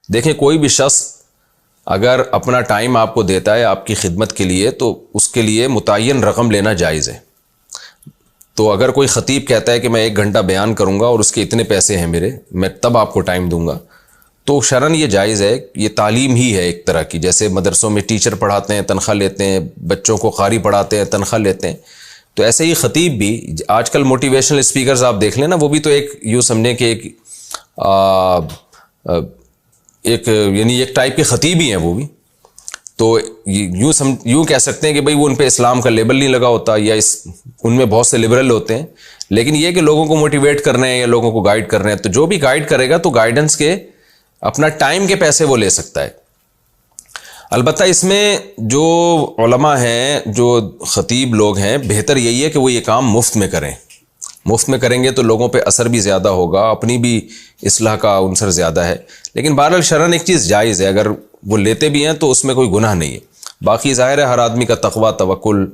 देखें, कोई भी शख्स अगर अपना टाइम आपको देता है आपकी खिदमत के लिए तो उसके लिए मुतय्यन रकम लेना जायज़ है। तो अगर कोई ख़तीब कहता है कि मैं 1 घंटा बयान करूँगा और उसके इतने पैसे हैं मेरे, मैं तब आपको टाइम दूँगा, तो शरन ये जायज़ है। ये तालीम ही है एक तरह की। जैसे मदरसों में टीचर पढ़ाते हैं, तनख्वाह लेते हैं, बच्चों को कारी पढ़ाते हैं, तनख्वाह लेते हैं, तो ऐसे ही ख़तीब भी, आजकल मोटिवेशनल स्पीकर्स आप देख लें ना, वो भी तो एक यूँ समझें कि यानी एक टाइप के ख़तीब ही हैं वो भी। तो यूँ कह सकते हैं कि भाई वो उन पे इस्लाम का लेबल नहीं लगा होता, या उनमें बहुत से लिबरल होते हैं, लेकिन ये कि लोगों को मोटिवेट कर रहे हैं या लोगों को गाइड कर रहे हैं, तो जो भी गाइड करेगा तो गाइडेंस के अपना टाइम के पैसे वो ले सकता है। अलबत्ता इसमें जो उलमा हैं, जो ख़तीब लोग हैं, बेहतर यही है कि वो ये काम मुफ्त में करें। मुफ्त में करेंगे तो लोगों पे असर भी ज़्यादा होगा, अपनी भी इस्लाह का उनसर ज़्यादा है। लेकिन बहरहाल शरन एक चीज़ जायज़ है, अगर वो लेते भी हैं तो उसमें कोई गुनाह नहीं है। बाकी ज़ाहिर है हर आदमी का तक़वा, तवक्कुल,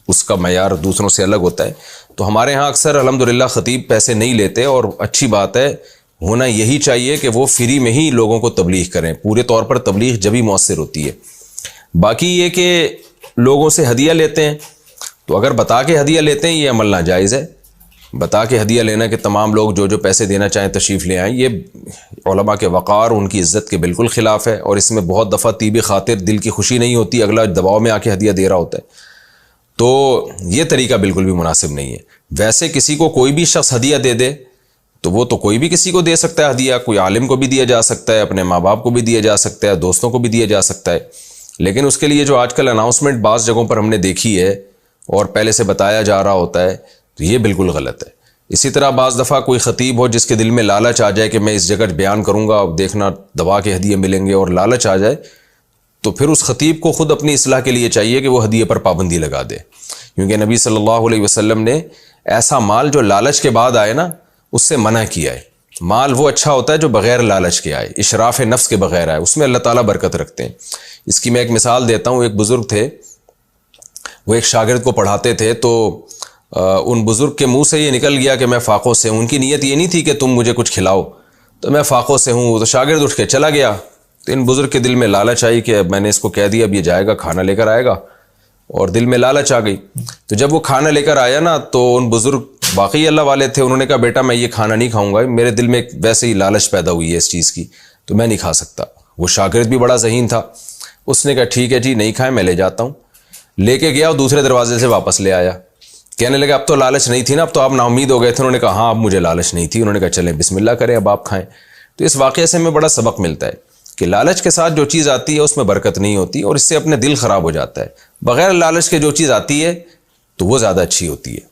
उसका मयार दूसरों से अलग होता है। तो हमारे यहाँ अक्सर अल्हम्दुलिल्लाह ख़तीब पैसे नहीं लेते, और अच्छी बात है, होना यही चाहिए कि वो फ्री में ही लोगों को तबलीग करें। पूरे तौर पर तबलीग जब ही मौसर होती है। बाकी ये कि लोगों से हदिया लेते हैं, तो अगर बता के हदिया लेते हैं ये अमल नाजायज़ है। बता के हदिया लेना कि तमाम लोग जो जो पैसे देना चाहें तशरीफ़ ले आएँ, ये उलमा के वक़ार, उनकी इज़्ज़त के बिल्कुल ख़िलाफ़ है। और इसमें बहुत दफ़ा तीबी खातिर दिल की खुशी नहीं होती, अगला दबाव में आके हदिया दे रहा होता है, तो ये तरीका बिल्कुल भी मुनासिब नहीं है। वैसे किसी को कोई भी शख्स हदिया दे दे तो वो तो कोई भी किसी को दे सकता है हदिया। कोई आलिम को भी दिया जा सकता है, अपने माँ बाप को भी दिया जा सकता है, दोस्तों को भी दिया जा सकता है। लेकिन उसके लिए जो आजकल अनाउंसमेंट बाज़ जगहों पर हमने देखी है और पहले से बताया जा रहा होता है, तो ये बिल्कुल गलत है। इसी तरह बाज़ दफ़ा कोई ख़तीब हो जिसके दिल में लालच आ जाए कि मैं इस जगह बयान करूँगा, देखना दबा के हदिये मिलेंगे, और लालच आ जाए, तो फिर उस ख़तीब को ख़ुद अपनी इस्लाह के लिए चाहिए कि वो हदिये पर पाबंदी लगा दे। क्योंकि नबी सल्लल्लाहु अलैहि वसल्लम ने ऐसा माल जो लालच के बाद आए ना, उससे मना किया है। माल वो अच्छा होता है जो बग़ैर लालच के आए, इशराफ़ नफ्स के बग़ैर आए, उसमें अल्लाह ताला बरकत रखते हैं। इसकी मैं एक मिसाल देता हूँ। एक बुज़ुर्ग थे, वो एक शागिर्द को पढ़ाते थे, तो उन बुज़ुर्ग के मुंह से ये निकल गया कि मैं फ़ाक़ों से हूँ। उनकी नीयत ये नहीं थी कि तुम मुझे कुछ खिलाओ, तो मैं फ़ाक़ों से हूँ। तो शागिर्द उठ के चला गया। तो इन बुज़ुर्ग के दिल में लालच आई कि मैंने इसको कह दिया अब ये जाएगा खाना लेकर आएगा, और दिल में लालच आ गई। तो जब वो खाना लेकर आया ना, तो उन बुज़ुर्ग वाकई अल्लाह वाले थे, उन्होंने कहा बेटा मैं ये खाना नहीं खाऊंगा, मेरे दिल में वैसे ही लालच पैदा हुई है इस चीज़ की, तो मैं नहीं खा सकता। वो शागिर्द भी बड़ा ज़हीन था, उसने कहा ठीक है जी, नहीं खाए, मैं ले जाता हूँ। लेके गया और दूसरे दरवाजे से वापस ले आया। कहने लगा अब तो लालच नहीं थी ना, अब तो आप नाउम्मीद हो गए थे। उन्होंने कहा हाँ अब मुझे लालच नहीं थी। उन्होंने कहा चलें बिस्मिल्लाह करें, अब आप खाएँ। तो इस वाक़े से हमें बड़ा सबक मिलता है कि लालच के साथ जो चीज़ आती है उसमें बरकत नहीं होती, और इससे अपने दिल ख़राब हो जाता है। बग़ैर लालच के जो चीज़ आती है तो वो ज़्यादा अच्छी होती है।